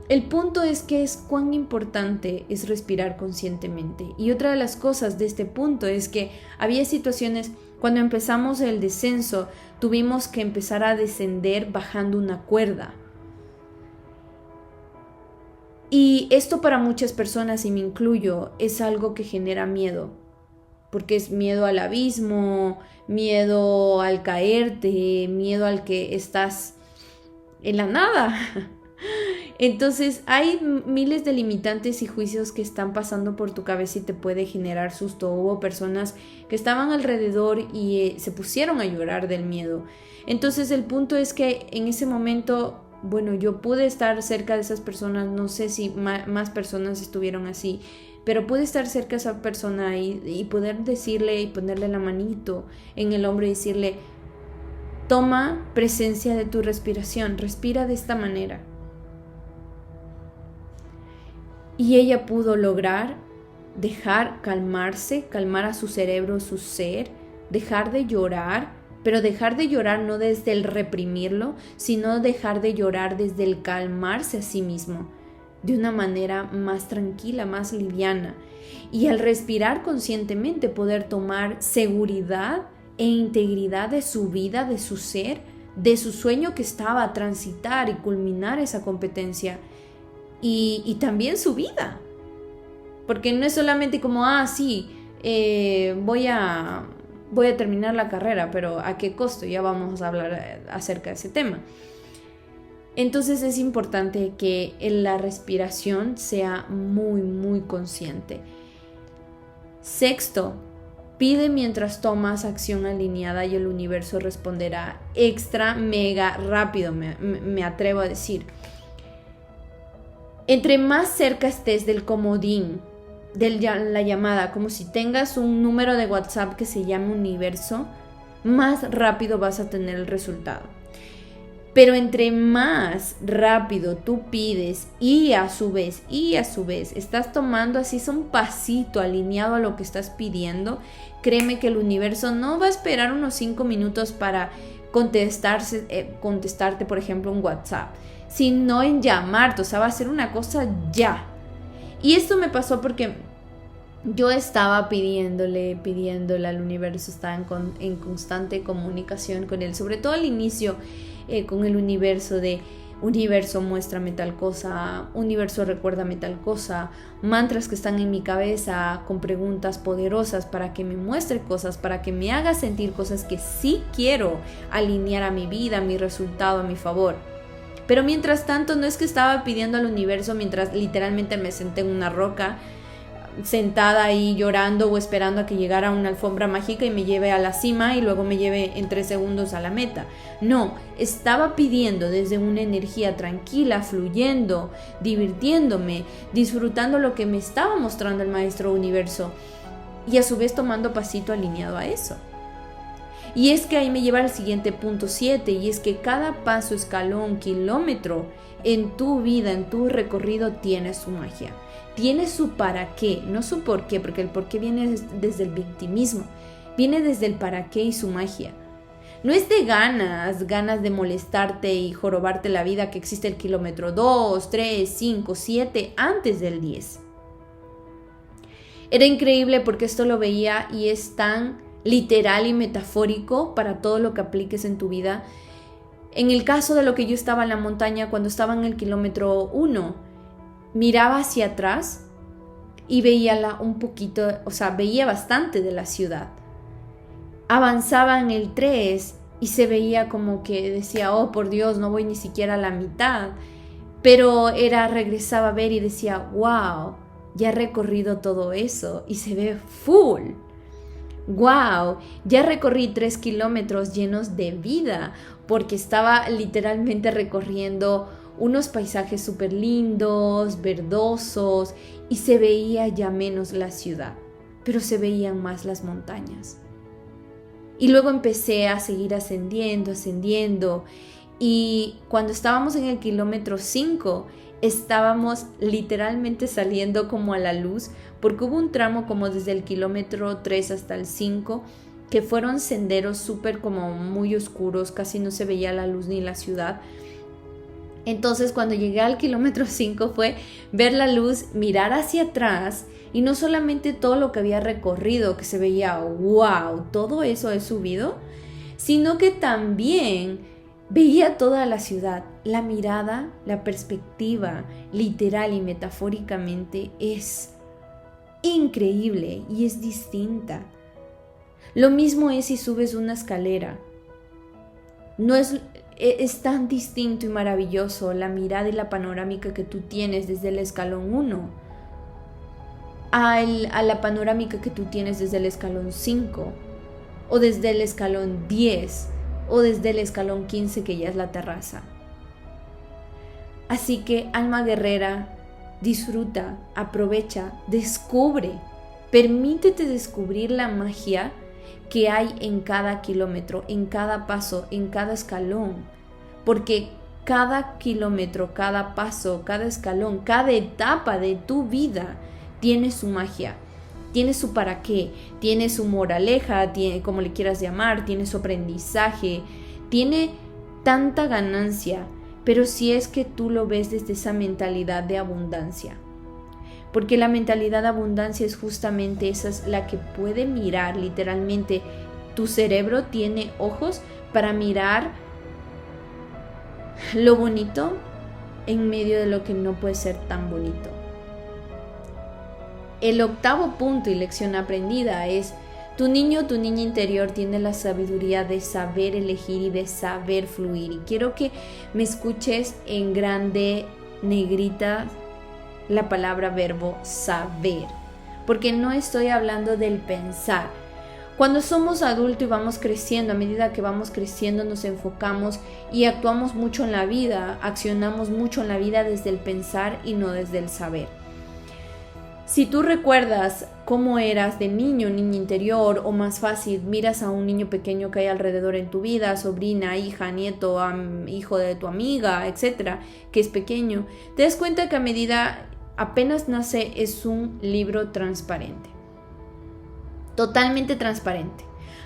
el punto es que es cuán importante es respirar conscientemente. Y otra de las cosas de este punto es que había situaciones, cuando empezamos el descenso, tuvimos que empezar a descender bajando una cuerda. Y esto para muchas personas, y me incluyo, es algo que genera miedo. Porque es miedo al abismo, miedo al caerte, miedo al que estás en la nada. Entonces hay miles de limitantes y juicios que están pasando por tu cabeza y te puede generar susto. Hubo personas que estaban alrededor y se pusieron a llorar del miedo. Entonces el punto es que en ese momento, bueno, yo pude estar cerca de esas personas, no sé si más personas estuvieron así, pero pude estar cerca de esa persona y poder decirle y ponerle la manito en el hombro y decirle: toma presencia de tu respiración, respira de esta manera. Y ella pudo lograr calmarse, calmar a su cerebro, su ser, dejar de llorar, pero dejar de llorar no desde el reprimirlo, sino dejar de llorar desde el calmarse a sí mismo, de una manera más tranquila, más liviana. Y al respirar conscientemente poder tomar seguridad e integridad de su vida, de su ser, de su sueño que estaba a transitar y culminar esa competencia. Y también su vida. Porque no es solamente como, voy a terminar la carrera, pero ¿a qué costo? Ya vamos a hablar acerca de ese tema. Entonces es importante que la respiración sea muy consciente. Sexto, Pide mientras tomas acción alineada y el universo responderá extra, mega, rápido, me atrevo a decir. Entre más cerca estés del comodín, de la llamada, como si tengas un número de WhatsApp que se llame universo, más rápido vas a tener el resultado. Pero entre más rápido tú pides y a su vez estás tomando así un pasito alineado a lo que estás pidiendo, créeme que el universo no va a esperar unos 5 minutos para contestarte, por ejemplo, un WhatsApp, sino en llamarte, o sea, va a ser una cosa ya. Y esto me pasó porque yo estaba pidiéndole al universo, estaba en constante comunicación con él, sobre todo al inicio, con el universo de universo, muéstrame tal cosa, universo, recuérdame tal cosa, mantras que están en mi cabeza con preguntas poderosas para que me muestre cosas, para que me haga sentir cosas que sí quiero alinear a mi vida, a mi resultado, a mi favor. Pero mientras tanto no es que estaba pidiendo al universo mientras literalmente me senté en una roca, sentada ahí llorando o esperando a que llegara una alfombra mágica y me lleve a la cima y luego me lleve en 3 segundos a la meta. No, estaba pidiendo desde una energía tranquila, fluyendo, divirtiéndome, disfrutando lo que me estaba mostrando el maestro universo y a su vez tomando pasito alineado a eso. Y es que ahí me lleva al siguiente punto 7, y es que cada paso, escalón, kilómetro en tu vida, en tu recorrido tiene su magia. Tiene su para qué, no su por qué, porque el por qué viene desde el victimismo, viene desde el para qué y su magia. No es de ganas de molestarte y jorobarte la vida que existe el kilómetro 2, 3, 5, 7 antes del 10. Era increíble porque esto lo veía y es tan literal y metafórico para todo lo que apliques en tu vida. En el caso de lo que yo estaba en la montaña, cuando estaba en el kilómetro 1, miraba hacia atrás y veía veía bastante de la ciudad. Avanzaba en el 3 y se veía como que decía, oh por Dios, no voy ni siquiera a la mitad. Pero regresaba a ver y decía, wow, ya he recorrido todo eso y se ve full. Wow, ya recorrí 3 kilómetros llenos de vida porque estaba literalmente recorriendo unos paisajes súper lindos, verdosos, y se veía ya menos la ciudad, pero se veían más las montañas. Y luego empecé a seguir ascendiendo, y cuando estábamos en el kilómetro 5, estábamos literalmente saliendo como a la luz, porque hubo un tramo como desde el kilómetro 3 hasta el 5, que fueron senderos súper como muy oscuros, casi no se veía la luz ni la ciudad. Entonces cuando llegué al kilómetro 5 fue ver la luz, mirar hacia atrás y no solamente todo lo que había recorrido, que se veía, wow, todo eso he subido, sino que también veía toda la ciudad. La mirada, la perspectiva, literal y metafóricamente es increíble y es distinta. Lo mismo es si subes una escalera. Es tan distinto y maravilloso la mirada y la panorámica que tú tienes desde el escalón 1 a la panorámica que tú tienes desde el escalón 5 o desde el escalón 10 o desde el escalón 15 que ya es la terraza. Así que, alma guerrera, disfruta, aprovecha, descubre, permítete descubrir la magia que hay en cada kilómetro, en cada paso, en cada escalón, porque cada kilómetro, cada paso, cada escalón, cada etapa de tu vida tiene su magia, tiene su para qué, tiene su moraleja, tiene, como le quieras llamar, tiene su aprendizaje, tiene tanta ganancia, pero si es que tú lo ves desde esa mentalidad de abundancia. Porque la mentalidad de abundancia es justamente esa, es la que puede mirar literalmente. Tu cerebro tiene ojos para mirar lo bonito en medio de lo que no puede ser tan bonito. El 8º punto y lección aprendida es: tu niño o tu niña interior tiene la sabiduría de saber elegir y de saber fluir. Y quiero que me escuches en grande, negrita, la palabra verbo saber, porque no estoy hablando del pensar, Cuando somos adultos y vamos creciendo, a medida que vamos creciendo nos enfocamos y actuamos mucho en la vida, accionamos mucho en la vida desde el pensar y no desde el saber. Si tú recuerdas cómo eras de niño, niña interior, o más fácil, miras a un niño pequeño que hay alrededor en tu vida, sobrina, hija, nieto, hijo de tu amiga, etcétera, que es pequeño, te das cuenta que a medida apenas nace es un libro transparente. Totalmente transparente.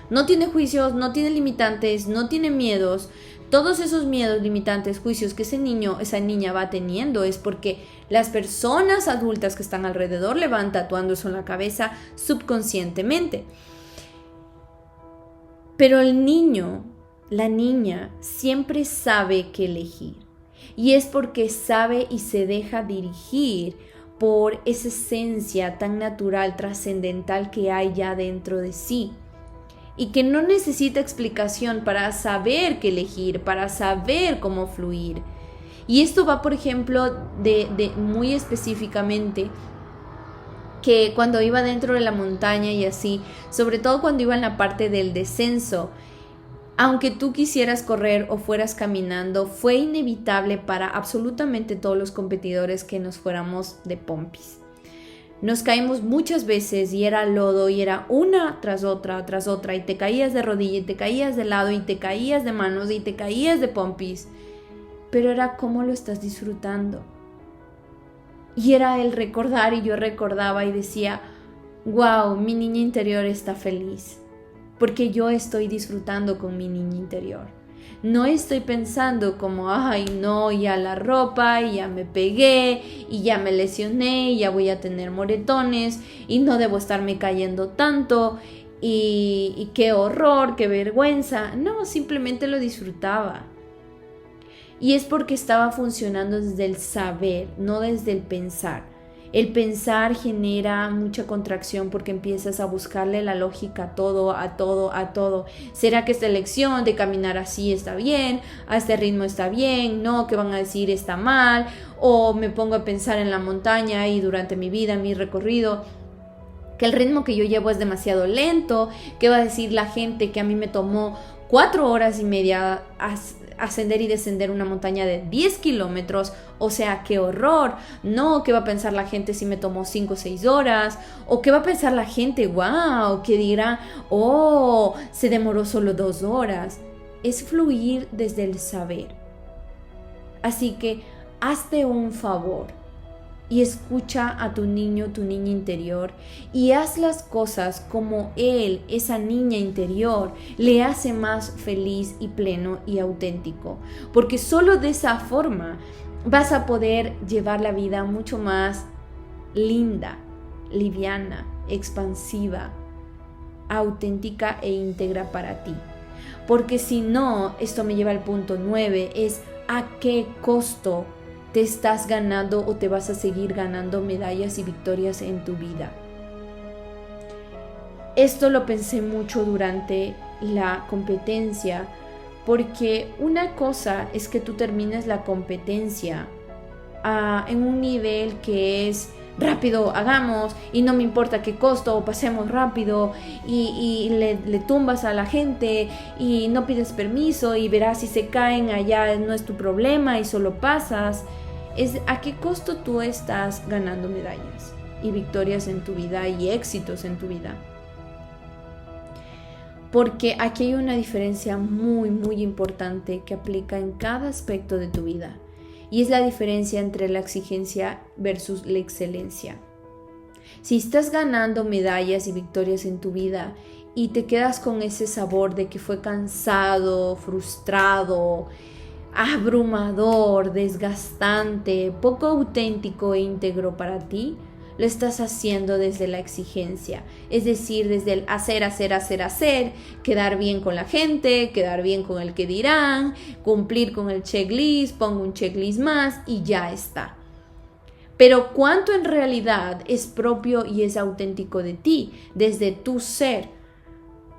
No tiene juicios, no tiene limitantes, no tiene miedos. Todos esos miedos, limitantes, juicios que ese niño, esa niña va teniendo es porque las personas adultas que están alrededor le van tatuando eso en la cabeza subconscientemente. Pero el niño, la niña, siempre sabe qué elegir. Y es porque sabe y se deja dirigir por esa esencia tan natural, trascendental que hay ya dentro de sí. Y que no necesita explicación para saber qué elegir, para saber cómo fluir. Y esto va, por ejemplo, de muy específicamente, que cuando iba dentro de la montaña y así, sobre todo cuando iba en la parte del descenso, aunque tú quisieras correr o fueras caminando, fue inevitable para absolutamente todos los competidores que nos fuéramos de pompis. Nos caímos muchas veces y era lodo y era una tras otra y te caías de rodilla y te caías de lado y te caías de manos y te caías de pompis. Pero era cómo lo estás disfrutando. Y era el recordar y yo recordaba y decía, wow, mi niña interior está feliz. Porque yo estoy disfrutando con mi niña interior. No estoy pensando como, ay no, ya la ropa, y ya me pegué, y ya me lesioné, y ya voy a tener moretones, y no debo estarme cayendo tanto, y qué horror, qué vergüenza. No, simplemente lo disfrutaba. Y es porque estaba funcionando desde el saber, no desde el pensar. El pensar genera mucha contracción porque empiezas a buscarle la lógica a todo. ¿Será que esta elección de caminar así está bien? ¿A este ritmo está bien? ¿No? ¿Qué van a decir? ¿Está mal? O me pongo a pensar en la montaña y durante mi vida, mi recorrido, que el ritmo que yo llevo es demasiado lento. ¿Qué va a decir la gente que a mí me tomó 4 horas y media ascender y descender una montaña de 10 kilómetros? O sea, qué horror. No, ¿qué va a pensar la gente si me tomó 5 o 6 horas? ¿O qué va a pensar la gente? Wow, que dirá, oh, se demoró solo 2 horas. Es fluir desde el saber. Así que hazte un favor y escucha a tu niño, tu niña interior, y haz las cosas como él, esa niña interior, le hace más feliz y pleno y auténtico. Porque solo de esa forma vas a poder llevar la vida mucho más linda, liviana, expansiva, auténtica e íntegra para ti. Porque si no, esto me lleva al punto 9, es ¿a qué costo te estás ganando o te vas a seguir ganando medallas y victorias en tu vida? Esto lo pensé mucho durante la competencia, porque una cosa es que tú termines la competencia en un nivel que es rápido, hagamos, y no me importa qué costo, pasemos rápido, y le tumbas a la gente y no pides permiso y verás si se caen allá, no es tu problema y solo pasas. Es a qué costo tú estás ganando medallas y victorias en tu vida y éxitos en tu vida. Porque aquí hay una diferencia muy, muy importante que aplica en cada aspecto de tu vida. Y es la diferencia entre la exigencia versus la excelencia. Si estás ganando medallas y victorias en tu vida y te quedas con ese sabor de que fue cansado, frustrado, abrumador, desgastante, poco auténtico e íntegro para ti, lo estás haciendo desde la exigencia, es decir, desde el hacer, quedar bien con la gente, quedar bien con el que dirán, cumplir con el checklist, pongo un checklist más y ya está. Pero ¿cuánto en realidad es propio y es auténtico de ti, desde tu ser?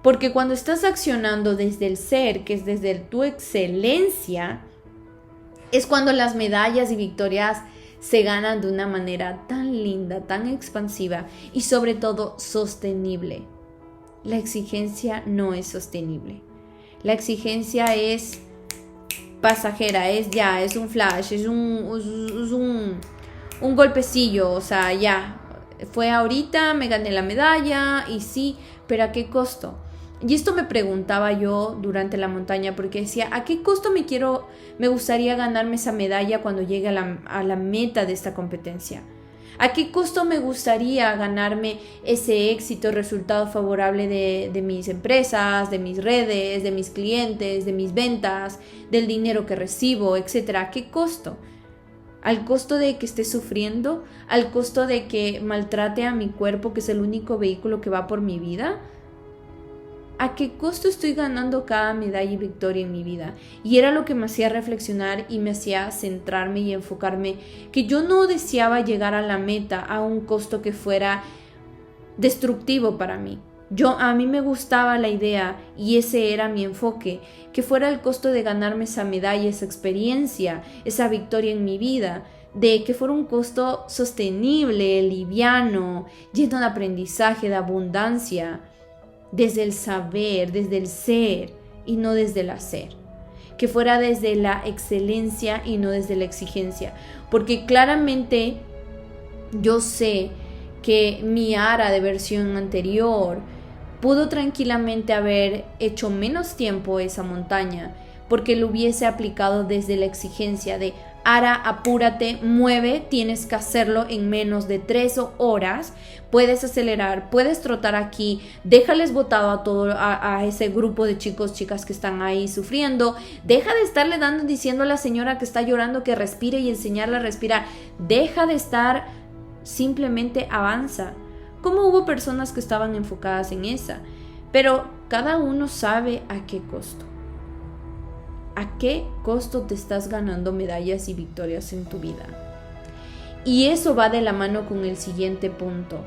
Porque cuando estás accionando desde el ser, que es desde tu excelencia, es cuando las medallas y victorias se ganan de una manera tan linda, tan expansiva y sobre todo sostenible. la exigencia no es sostenible. La exigencia es pasajera, es un flash, es un golpecillo, o sea, ya, fue ahorita, me gané la medalla y sí, pero ¿a qué costo? Y esto me preguntaba yo durante la montaña, porque decía, ¿a qué costo me gustaría ganarme esa medalla cuando llegue a la meta de esta competencia? ¿A qué costo me gustaría ganarme ese éxito, resultado favorable de mis empresas, de mis redes, de mis clientes, de mis ventas, del dinero que recibo, etcétera? ¿A qué costo? ¿Al costo de que esté sufriendo? ¿Al costo de que maltrate a mi cuerpo, que es el único vehículo que va por mi vida? ¿A qué costo estoy ganando cada medalla y victoria en mi vida? Y era lo que me hacía reflexionar y me hacía centrarme y enfocarme, que yo no deseaba llegar a la meta a un costo que fuera destructivo para mí. A mí me gustaba la idea, y ese era mi enfoque, que fuera el costo de ganarme esa medalla, esa experiencia, esa victoria en mi vida, de que fuera un costo sostenible, liviano, lleno de aprendizaje, de abundancia, desde el saber, desde el ser y no desde el hacer. Que fuera desde la excelencia y no desde la exigencia. Porque claramente yo sé que mi Ara de versión anterior pudo tranquilamente haber hecho menos tiempo esa montaña, porque lo hubiese aplicado desde la exigencia de Ara, apúrate, mueve, tienes que hacerlo en menos de 3 horas, puedes acelerar, puedes trotar aquí, déjales botado a ese grupo de chicos, chicas que están ahí sufriendo, deja de estarle diciendo a la señora que está llorando que respire y enseñarle a respirar, deja de estar, simplemente avanza. Como hubo personas que estaban enfocadas en esa, pero cada uno sabe a qué costo. ¿A qué costo te estás ganando medallas y victorias en tu vida? Y eso va de la mano con el siguiente punto,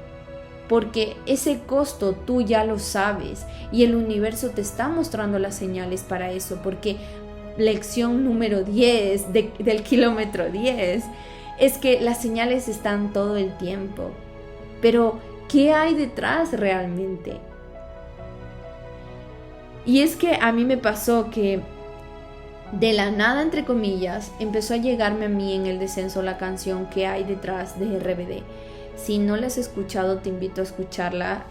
porque ese costo tú ya lo sabes y el universo te está mostrando las señales para eso, porque lección número 10 del kilómetro 10 es que las señales están todo el tiempo, pero ¿qué hay detrás realmente? Y es que a mí me pasó que de la nada, entre comillas, empezó a llegarme a mí en el descenso la canción ¿Qué hay detrás de RBD? Si no la has escuchado, te invito a escucharla.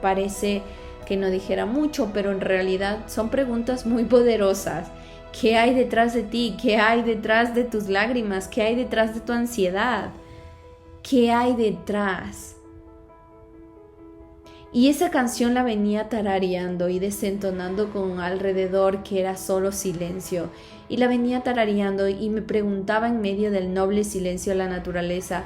Parece que no dijera mucho, pero en realidad son preguntas muy poderosas. ¿Qué hay detrás de ti? ¿Qué hay detrás de tus lágrimas? ¿Qué hay detrás de tu ansiedad? ¿Qué hay detrás? Y esa canción la venía tarareando y desentonando con alrededor que era solo silencio. Y la venía tarareando y me preguntaba en medio del noble silencio de la naturaleza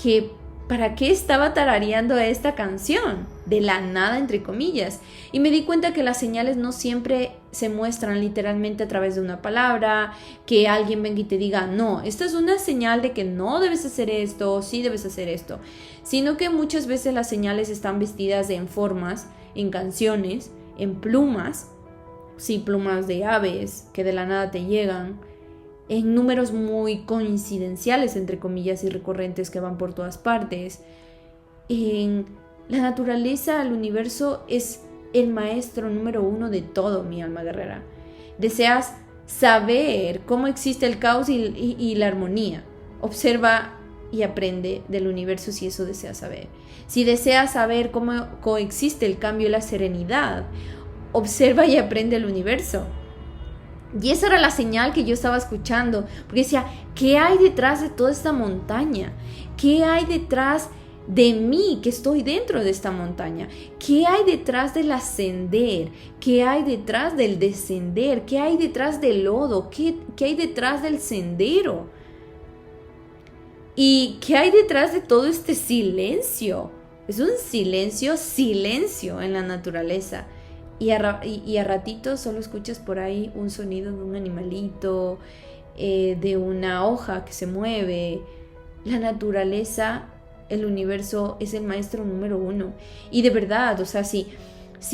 que ¿para qué estaba tarareando esta canción? De la nada, entre comillas. Y me di cuenta que las señales no siempre se muestran literalmente a través de una palabra, que alguien venga y te diga, no, esta es una señal de que no debes hacer esto, sí debes hacer esto. Sino que muchas veces las señales están vestidas en formas, en canciones, en plumas, sí, plumas de aves que de la nada te llegan, en números muy coincidenciales, entre comillas, y recurrentes que van por todas partes. En la naturaleza, el universo es el maestro número 1 de todo, mi alma guerrera. Deseas saber cómo existe el caos y la armonía. Observa y aprende del universo si eso deseas saber. Si deseas saber cómo coexiste el cambio y la serenidad, observa y aprende el universo. Y esa era la señal que yo estaba escuchando, porque decía, ¿qué hay detrás de toda esta montaña? ¿Qué hay detrás de mí que estoy dentro de esta montaña? ¿Qué hay detrás del ascender? ¿Qué hay detrás del descender? ¿Qué hay detrás del lodo? ¿Qué hay detrás del sendero? ¿Y qué hay detrás de todo este silencio? Es un silencio en la naturaleza. Y a ratitos solo escuchas por ahí un sonido de un animalito, de una hoja que se mueve. La naturaleza, el universo es el maestro número 1. Y de verdad, o sea, si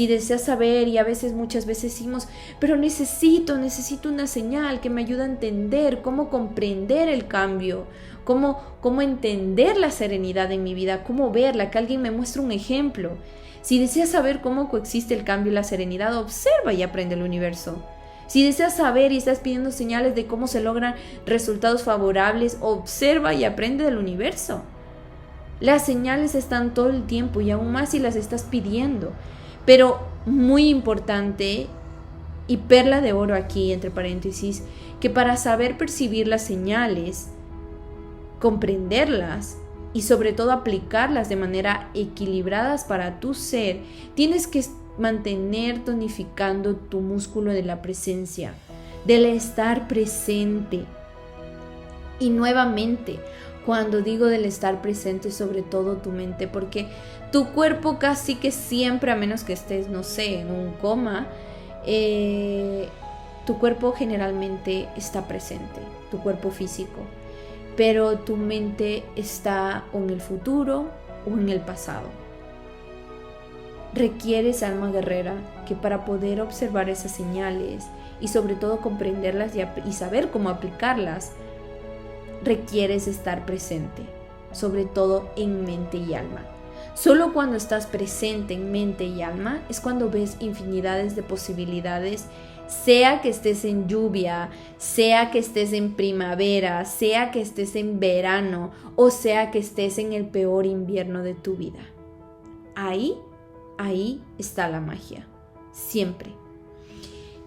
deseas saber, y muchas veces decimos, pero necesito una señal que me ayude a entender cómo comprender el cambio, cómo entender la serenidad en mi vida, cómo verla, que alguien me muestre un ejemplo. Si deseas saber cómo coexiste el cambio y la serenidad, observa y aprende el universo. Si deseas saber y estás pidiendo señales de cómo se logran resultados favorables, observa y aprende del universo. Las señales están todo el tiempo y aún más si las estás pidiendo. Pero muy importante, y perla de oro aquí entre paréntesis, que para saber percibir las señales, comprenderlas y sobre todo aplicarlas de manera equilibrada para tu ser, tienes que mantener tonificando tu músculo de la presencia, del estar presente. Y nuevamente, cuando digo del estar presente, sobre todo tu mente, porque tu cuerpo casi que siempre, a menos que estés, no sé, en un coma, tu cuerpo generalmente está presente, tu cuerpo físico, pero tu mente está o en el futuro o en el pasado. Requieres, alma guerrera, que para poder observar esas señales y sobre todo comprenderlas y saber cómo aplicarlas, requieres estar presente, sobre todo en mente y alma. Solo cuando estás presente en mente y alma es cuando ves infinidades de posibilidades, sea que estés en lluvia, sea que estés en primavera, sea que estés en verano o sea que estés en el peor invierno de tu vida. Ahí está la magia, siempre.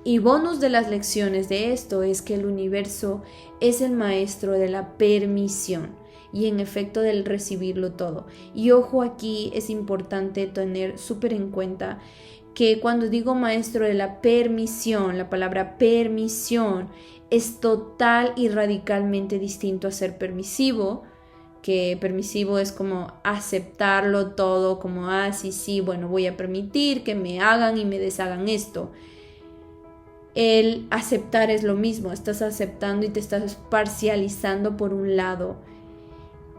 Y bonus de las lecciones de esto es que el universo es el maestro de la permisión y en efecto del recibirlo todo. Y ojo, aquí es importante tener súper en cuenta que cuando digo maestro de la permisión, la palabra permisión es total y radicalmente distinto a ser permisivo, que permisivo es como aceptarlo todo, como sí, bueno, voy a permitir que me hagan y me deshagan esto. El aceptar es lo mismo, estás aceptando y te estás parcializando por un lado.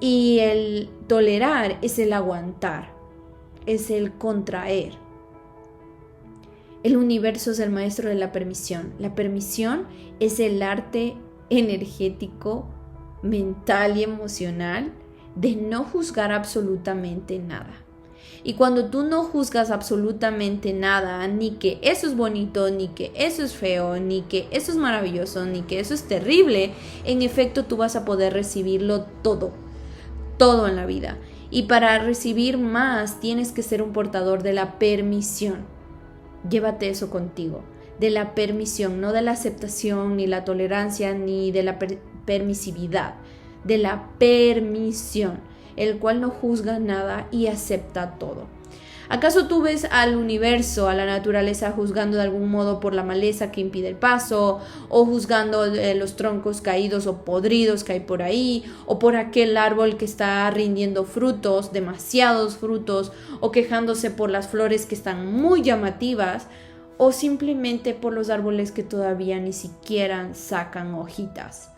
Y el tolerar es el aguantar, es el contraer. El universo es el maestro de la permisión. La permisión es el arte energético, mental y emocional de no juzgar absolutamente nada. Y cuando tú no juzgas absolutamente nada, ni que eso es bonito, ni que eso es feo, ni que eso es maravilloso, ni que eso es terrible, en efecto tú vas a poder recibirlo todo en la vida. Y para recibir más tienes que ser un portador de la permisión. Llévate eso contigo, de la permisión, no de la aceptación, ni la tolerancia, ni de la permisividad, de la permisión, el cual no juzga nada y acepta todo. ¿Acaso tú ves al universo, a la naturaleza juzgando de algún modo por la maleza que impide el paso, o juzgando los troncos caídos o podridos que hay por ahí, o por aquel árbol que está rindiendo frutos, demasiados frutos, o quejándose por las flores que están muy llamativas, o simplemente por los árboles que todavía ni siquiera sacan hojitas?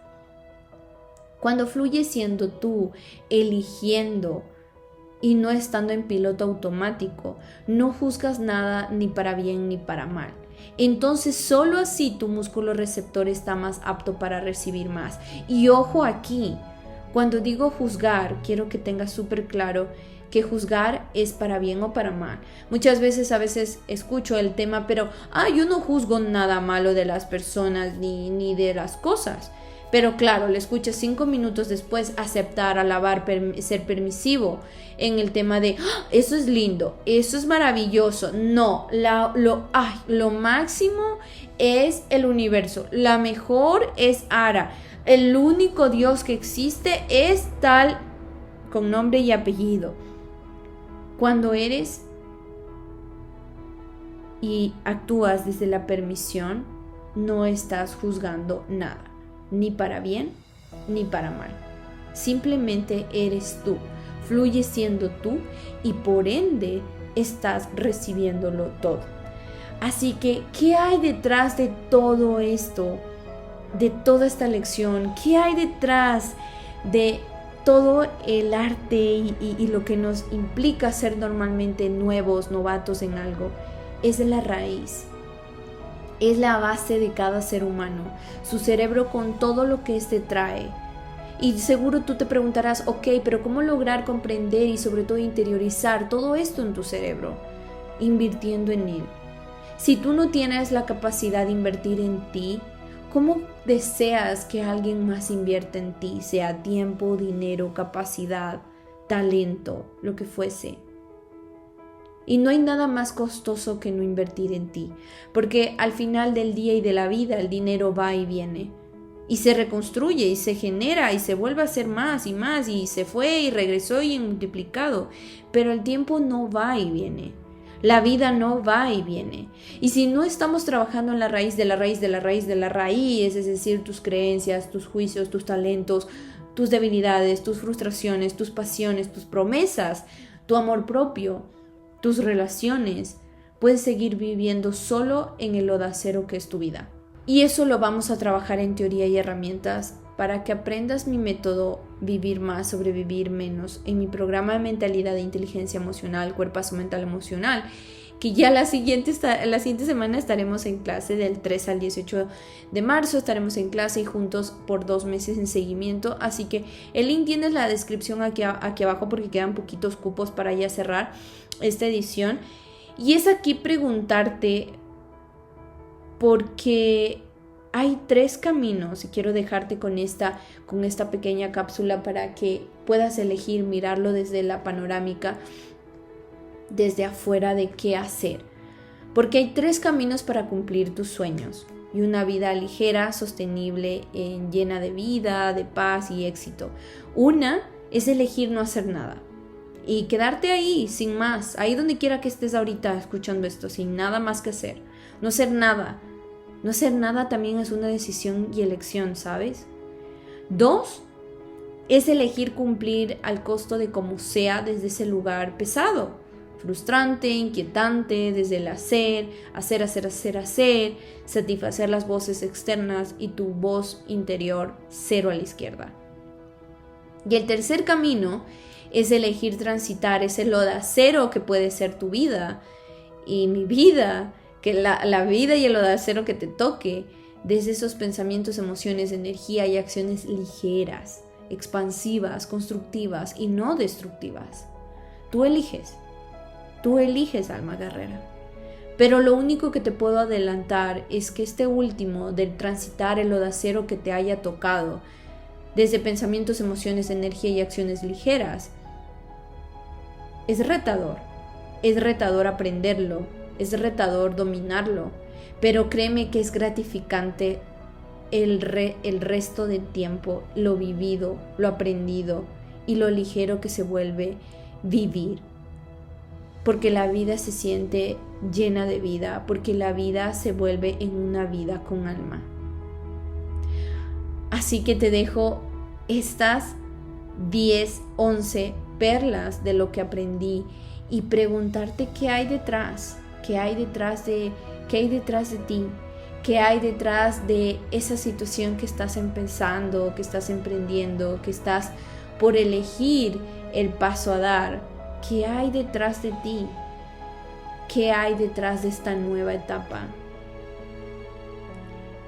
Cuando fluyes siendo tú, eligiendo y no estando en piloto automático, no juzgas nada ni para bien ni para mal. Entonces solo así tu músculo receptor está más apto para recibir más. Y ojo aquí, cuando digo juzgar, quiero que tengas súper claro que juzgar es para bien o para mal. Muchas veces escucho el tema, pero yo no juzgo nada malo de las personas ni de las cosas. Pero claro, le escuchas 5 minutos después aceptar, alabar, ser permisivo en el tema de eso es lindo, eso es maravilloso. No, lo máximo es el universo, la mejor es Ara, el único Dios que existe es tal, con nombre y apellido. Cuando eres y actúas desde la permisión, no estás juzgando nada, ni para bien ni para mal. Simplemente eres tú, fluyes siendo tú y por ende estás recibiéndolo todo. Así que, ¿qué hay detrás de todo esto? De toda esta lección, ¿qué hay detrás de todo el arte y lo que nos implica ser normalmente nuevos, novatos en algo? Es la raíz. Es la base de cada ser humano, su cerebro con todo lo que éste trae. Y seguro tú te preguntarás, ok, pero ¿cómo lograr comprender y sobre todo interiorizar todo esto en tu cerebro? invirtiendo en él. Si tú no tienes la capacidad de invertir en ti, ¿cómo deseas que alguien más invierta en ti? Sea tiempo, dinero, capacidad, talento, lo que fuese. Y no hay nada más costoso que no invertir en ti, porque al final del día y de la vida el dinero va y viene. Y se reconstruye y se genera y se vuelve a hacer más y se fue y regresó y multiplicado. Pero el tiempo no va y viene. La vida no va y viene. Y si no estamos trabajando en la raíz de la raíz de la raíz de la raíz, es decir, tus creencias, tus juicios, tus talentos, tus debilidades, tus frustraciones, tus pasiones, tus promesas, tu amor propio, tus relaciones, puedes seguir viviendo solo en el lodacero que es tu vida. Y eso lo vamos a trabajar en teoría y herramientas para que aprendas mi método Vivir Más, Sobrevivir Menos en mi programa de mentalidad de inteligencia emocional, cuerpazo mental emocional, que ya la siguiente semana estaremos en clase del 3 al 18 de marzo, estaremos en clase y juntos por 2 meses en seguimiento, así que el link tienes la descripción aquí abajo porque quedan poquitos cupos para ya cerrar esta edición. Y es aquí preguntarte, porque hay 3 caminos y quiero dejarte con esta pequeña cápsula para que puedas elegir mirarlo desde la panorámica, desde afuera de qué hacer. Porque hay 3 caminos para cumplir tus sueños y una vida ligera, sostenible, llena de vida, de paz y éxito. Una es elegir no hacer nada y quedarte ahí sin más, ahí donde quiera que estés ahorita escuchando esto, sin nada más que hacer. No hacer nada. No hacer nada también es una decisión y elección, ¿sabes? 2 es elegir cumplir al costo de como sea desde ese lugar pesado, frustrante, inquietante, desde el hacer, satisfacer las voces externas y tu voz interior 0 a la izquierda. Y el tercer camino es elegir transitar ese lodacero que puede ser tu vida y mi vida, que la vida y el lodacero que te toque, desde esos pensamientos, emociones, energía y acciones ligeras, expansivas, constructivas y no destructivas. Tú eliges, alma guerrera. Pero lo único que te puedo adelantar es que este último, del transitar el lodacero que te haya tocado, desde pensamientos, emociones, energía y acciones ligeras, es retador aprenderlo, es retador dominarlo, pero créeme que es gratificante el resto del tiempo, lo vivido, lo aprendido y lo ligero que se vuelve vivir. Porque la vida se siente llena de vida, porque la vida se vuelve en una vida con alma. Así que te dejo estas 10, 11 perlas de lo que aprendí y preguntarte qué hay detrás de ti, qué hay detrás de esa situación que estás empezando, que estás emprendiendo, que estás por elegir el paso a dar. ¿Qué hay detrás de ti? ¿Qué hay detrás de esta nueva etapa?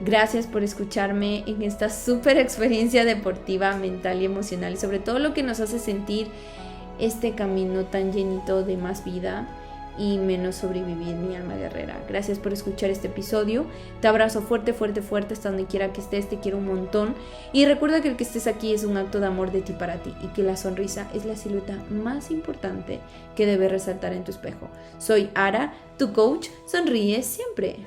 Gracias por escucharme en esta súper experiencia deportiva, mental y emocional, y sobre todo lo que nos hace sentir este camino tan llenito de más vida y menos sobrevivir, mi alma guerrera. Gracias por escuchar este episodio. Te abrazo fuerte, fuerte, fuerte hasta donde quiera que estés. Te quiero un montón. Y recuerda que el que estés aquí es un acto de amor de ti para ti y que la sonrisa es la silueta más importante que debes resaltar en tu espejo. Soy Ara, tu coach. Sonríe siempre.